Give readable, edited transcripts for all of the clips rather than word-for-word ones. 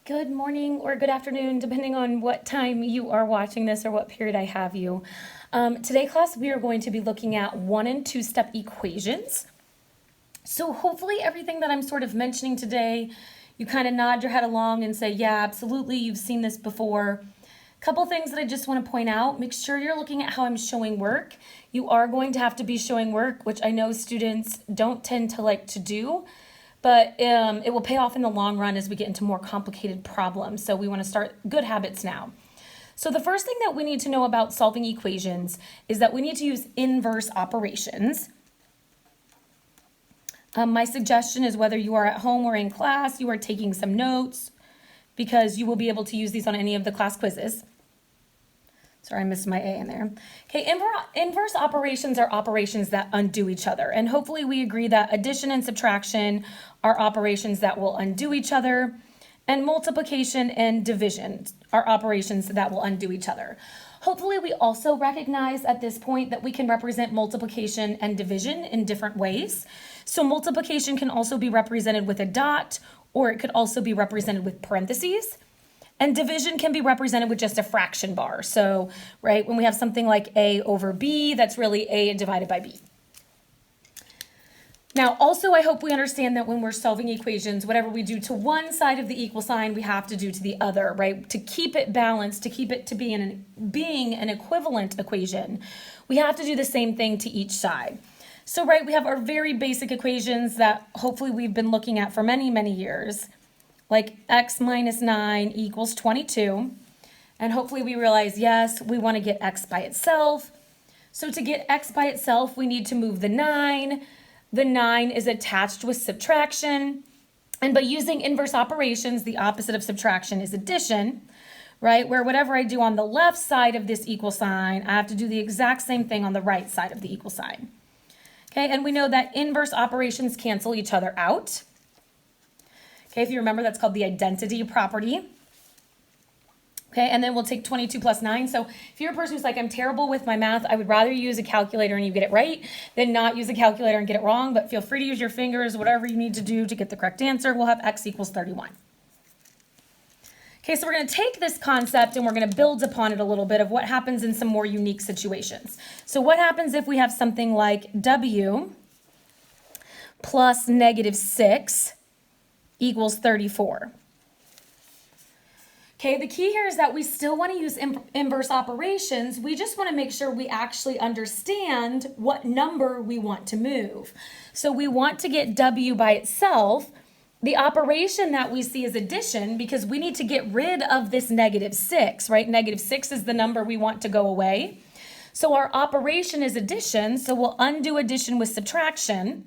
Good morning or good afternoon, depending on what time you are watching this or what period I have you. Today, class, we are going to be looking at 1 and 2 step equations. So hopefully everything that I'm sort of mentioning today, you kind of nod your head along and say, yeah, absolutely, you've seen this before. Couple things that I just want to point out. Make sure you're looking at how I'm showing work. You are going to have to be showing work, which I know students don't tend to like to do, but it will pay off in the long run as we get into more complicated problems. So we want to start good habits now. So the first thing that we need to know about solving equations is that we need to use inverse operations. My suggestion is whether you are at home or in class, you are taking some notes because you will be able to use these on any of the class quizzes. Sorry, I missed my A in there. Okay, inverse operations are operations that undo each other. And hopefully we agree that addition and subtraction are operations that will undo each other. And multiplication and division are operations that will undo each other. Hopefully we also recognize at this point that we can represent multiplication and division in different ways. So multiplication can also be represented with a dot, or it could also be represented with parentheses. And division can be represented with just a fraction bar. So, right, when we have something like A over B, that's really A divided by B. Now, also, I hope we understand that when we're solving equations, whatever we do to one side of the equal sign, we have to do to the other, right? To keep it balanced, to keep it to being an equivalent equation, we have to do the same thing to each side. So, right, we have our very basic equations that hopefully we've been looking at for many, many years, like x minus 9 equals 22. And hopefully we realize, yes, we want to get x by itself. So to get x by itself, we need to move the 9. The 9 is attached with subtraction. And by using inverse operations, the opposite of subtraction is addition, right? Where whatever I do on the left side of this equal sign, I have to do the exact same thing on the right side of the equal sign. Okay, and we know that inverse operations cancel each other out. Okay, if you remember, that's called the identity property. Okay, and then we'll take 22 plus 9. So if you're a person who's like, I'm terrible with my math, I would rather use a calculator and you get it right than not use a calculator and get it wrong. But feel free to use your fingers, whatever you need to do to get the correct answer. We'll have x equals 31. Okay, so we're going to take this concept and we're going to build upon it a little bit of what happens in some more unique situations. So what happens if we have something like w plus negative 6 equals 34. Okay, the key here is that we still want to use inverse operations. We just want to make sure we actually understand what number we want to move. So we want to get w by itself. The operation that we see is addition because we need to get rid of this negative 6, right? Negative 6 is the number we want to go away. So our operation is addition, so we'll undo addition with subtraction.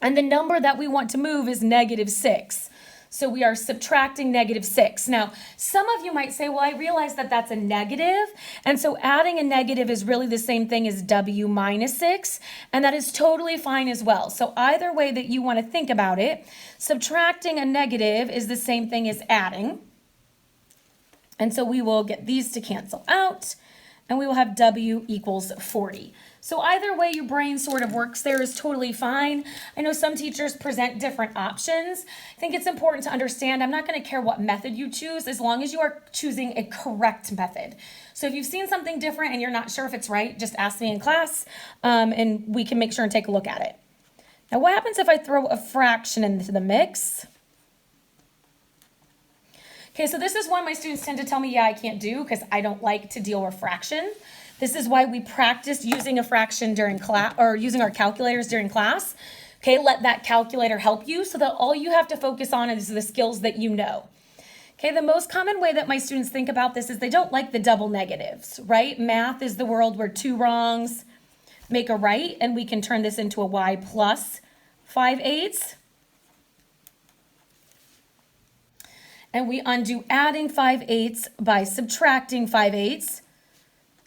And the number that we want to move is negative 6. So we are subtracting negative 6. Now, some of you might say, well, I realize that that's a negative. And so adding a negative is really the same thing as w minus 6. And that is totally fine as well. So either way that you want to think about it, subtracting a negative is the same thing as adding. And so we will get these to cancel out. And we will have w equals 40. So either way your brain sort of works there is totally fine. I know some teachers present different options. I think it's important to understand I'm not going to care what method you choose as long as you are choosing a correct method. So if you've seen something different and you're not sure if it's right, just ask me in class and we can make sure and take a look at it. Now what happens if I throw a fraction into the mix? Okay, so this is one my students tend to tell me, yeah, I can't do because I don't like to deal with fraction. This is why we practice using a fraction during class or using our calculators during class. Okay, let that calculator help you so that all you have to focus on is the skills that you know. Okay, the most common way that my students think about this is they don't like the double negatives, right? Math is the world where 2 wrongs make a right, and we can turn this into a y plus 5/8. And we undo adding 5/8 by subtracting 5/8.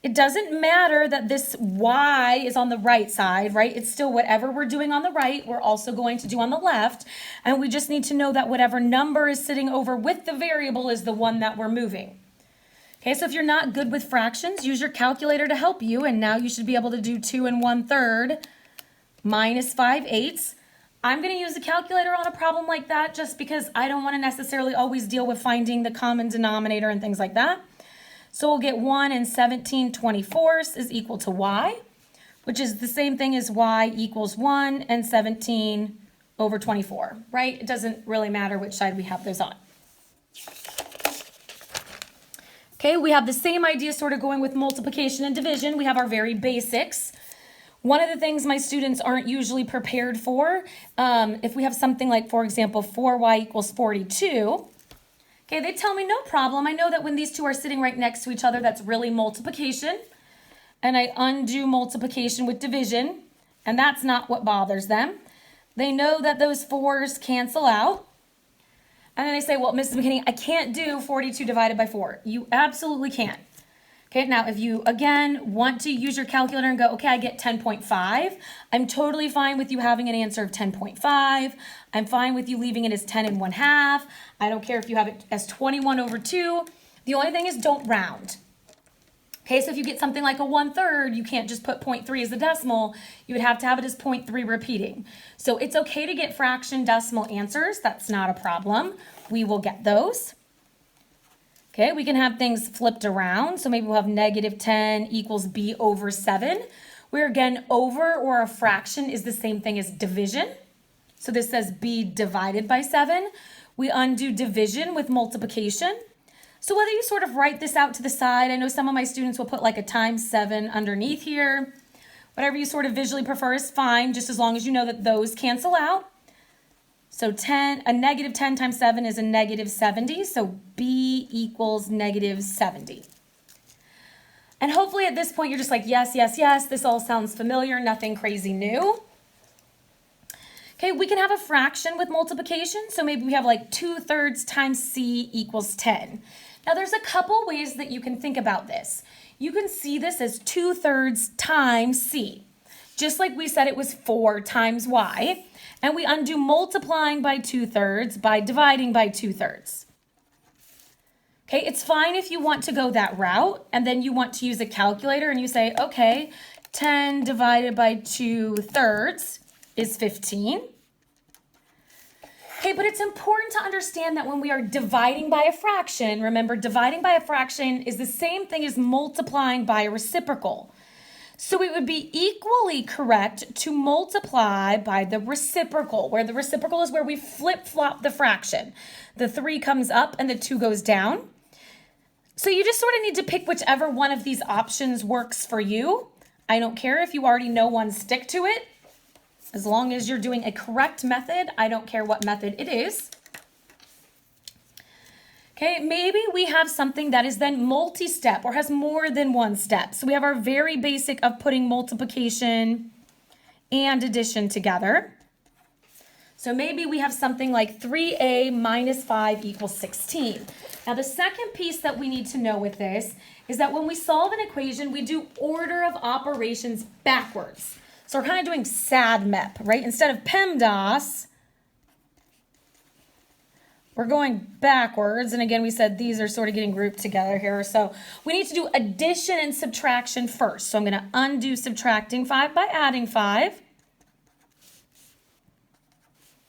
It doesn't matter that this y is on the right side, right? It's still whatever we're doing on the right, we're also going to do on the left. And we just need to know that whatever number is sitting over with the variable is the one that we're moving. Okay, so if you're not good with fractions, use your calculator to help you. And now you should be able to do 2 1/3 minus 5/8. I'm going to use a calculator on a problem like that just because I don't want to necessarily always deal with finding the common denominator and things like that. So we'll get 1 and 17/24 is equal to y, which is the same thing as y equals 1 and 17/24, right? It doesn't really matter which side we have those on. Okay, we have the same idea sort of going with multiplication and division. We have our very basics. One of the things my students aren't usually prepared for, if we have something like, for example, 4y equals 42, okay, they tell me no problem. I know that when these two are sitting right next to each other, that's really multiplication. And I undo multiplication with division, and that's not what bothers them. They know that those 4's cancel out. And then they say, well, Mrs. McKinney, I can't do 42 divided by 4. You absolutely can. Okay, now if you, again, want to use your calculator and go, okay, I get 10.5, I'm totally fine with you having an answer of 10.5. I'm fine with you leaving it as 10 and 1/2. I don't care if you have it as 21/2. The only thing is don't round. Okay, so if you get something like a 1/3, you can't just put 0.3 as the decimal. You would have to have it as 0.3 repeating. So it's okay to get fraction decimal answers. That's not a problem. We will get those. Okay, we can have things flipped around. So maybe we'll have -10 equals b over 7, where again, over or a fraction is the same thing as division. So this says b divided by 7. We undo division with multiplication. So whether you sort of write this out to the side, I know some of my students will put like a times 7 underneath here. Whatever you sort of visually prefer is fine, just as long as you know that those cancel out. So a -10 times 7 is a -70, so b equals -70. And hopefully at this point you're just like, yes, yes, yes, this all sounds familiar, nothing crazy new. Okay, we can have a fraction with multiplication, so maybe we have like 2/3 times c equals 10. Now there's a couple ways that you can think about this. You can see this as 2/3 times c. Just like we said it was 4 times y, and we undo multiplying by 2/3 by dividing by 2/3. Okay, it's fine if you want to go that route, and then you want to use a calculator and you say, okay, 10 divided by 2/3 is 15. Okay, but it's important to understand that when we are dividing by a fraction, remember, dividing by a fraction is the same thing as multiplying by a reciprocal. So it would be equally correct to multiply by the reciprocal, where the reciprocal is where we flip-flop the fraction. The 3 comes up and the 2 goes down. So you just sort of need to pick whichever one of these options works for you. I don't care if you already know one, stick to it. As long as you're doing a correct method, I don't care what method it is. Okay, maybe we have something that is then multi-step or has more than one step. So we have our very basic of putting multiplication and addition together. So maybe we have something like 3a minus 5 equals 16. Now the second piece that we need to know with this is that when we solve an equation, we do order of operations backwards. So we're kind of doing SADMEP, right? Instead of PEMDAS, we're going backwards. And again, we said these are sort of getting grouped together here. So we need to do addition and subtraction first. So I'm going to undo subtracting 5 by adding 5.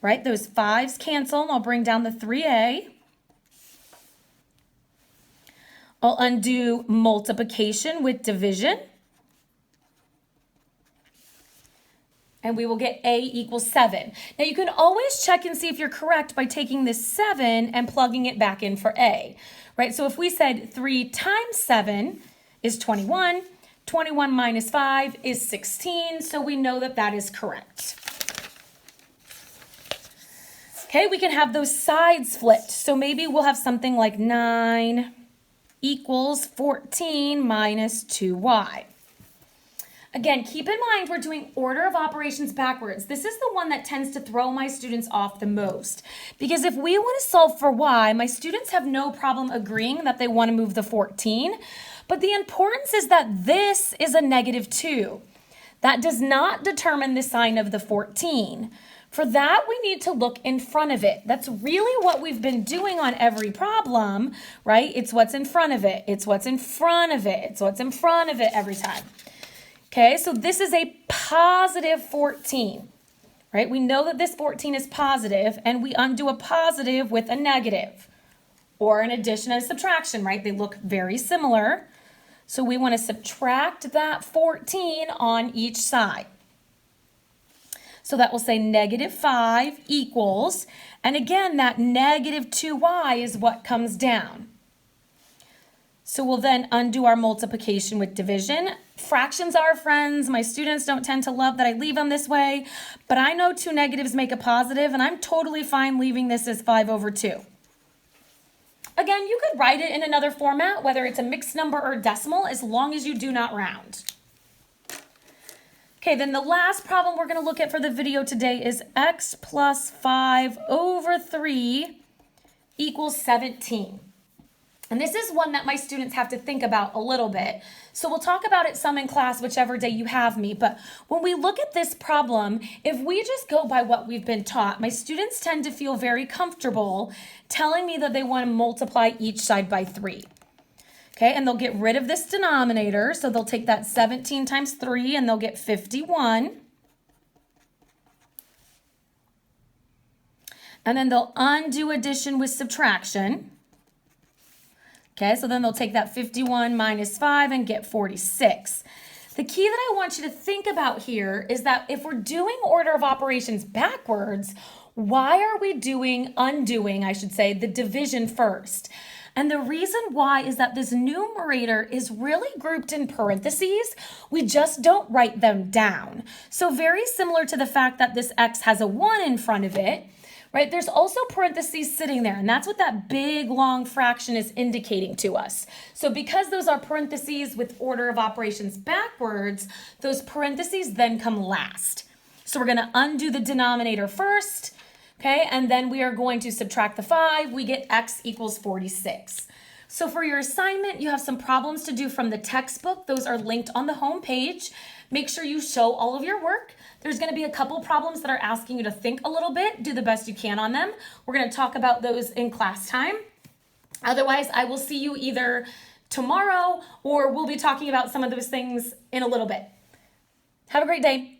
Right? Those 5's cancel, and I'll bring down the 3a. I'll undo multiplication with division. And we will get a equals 7. Now you can always check and see if you're correct by taking this 7 and plugging it back in for a, right? So if we said 3 times 7 is 21, 21 minus 5 is 16, so we know that that is correct. Okay, we can have those sides flipped. So maybe we'll have something like 9 equals 14 minus 2y. Again, keep in mind we're doing order of operations backwards. This is the one that tends to throw my students off the most. Because if we want to solve for y, my students have no problem agreeing that they want to move the 14. But the importance is that this is a -2. That does not determine the sign of the 14. For that, we need to look in front of it. That's really what we've been doing on every problem, right? It's what's in front of it. It's what's in front of it. It's what's in front of it every time. Okay, so this is a positive 14, right? We know that this 14 is positive, and we undo a positive with a negative, or an addition and a subtraction, right? They look very similar. So we want to subtract that 14 on each side. So that will say -5 equals, and again, that -2y is what comes down. So we'll then undo our multiplication with division. Fractions are friends. My students don't tend to love that I leave them this way, but I know two negatives make a positive, and I'm totally fine leaving this as 5/2. Again, you could write it in another format, whether it's a mixed number or decimal, as long as you do not round. Okay, then the last problem we're going to look at for the video today is x plus 5/3 equals 17. And this is one that my students have to think about a little bit. So we'll talk about it some in class, whichever day you have me. But when we look at this problem, if we just go by what we've been taught, my students tend to feel very comfortable telling me that they want to multiply each side by 3. Okay, and they'll get rid of this denominator. So they'll take that 17 times 3 and they'll get 51. And then they'll undo addition with subtraction. Okay, so then they'll take that 51 minus 5 and get 46. The key that I want you to think about here is that if we're doing order of operations backwards, why are we undoing, I should say, the division first? And the reason why is that this numerator is really grouped in parentheses. We just don't write them down. So very similar to the fact that this x has a 1 in front of it, right? There's also parentheses sitting there, and that's what that big long fraction is indicating to us. So because those are parentheses with order of operations backwards, those parentheses then come last. So we're going to undo the denominator first, okay? And then we are going to subtract the 5. We get x equals 46. So for your assignment, you have some problems to do from the textbook. Those are linked on the home page. Make sure you show all of your work. There's going to be a couple problems that are asking you to think a little bit. Do the best you can on them. We're going to talk about those in class time. Otherwise, I will see you either tomorrow or we'll be talking about some of those things in a little bit. Have a great day.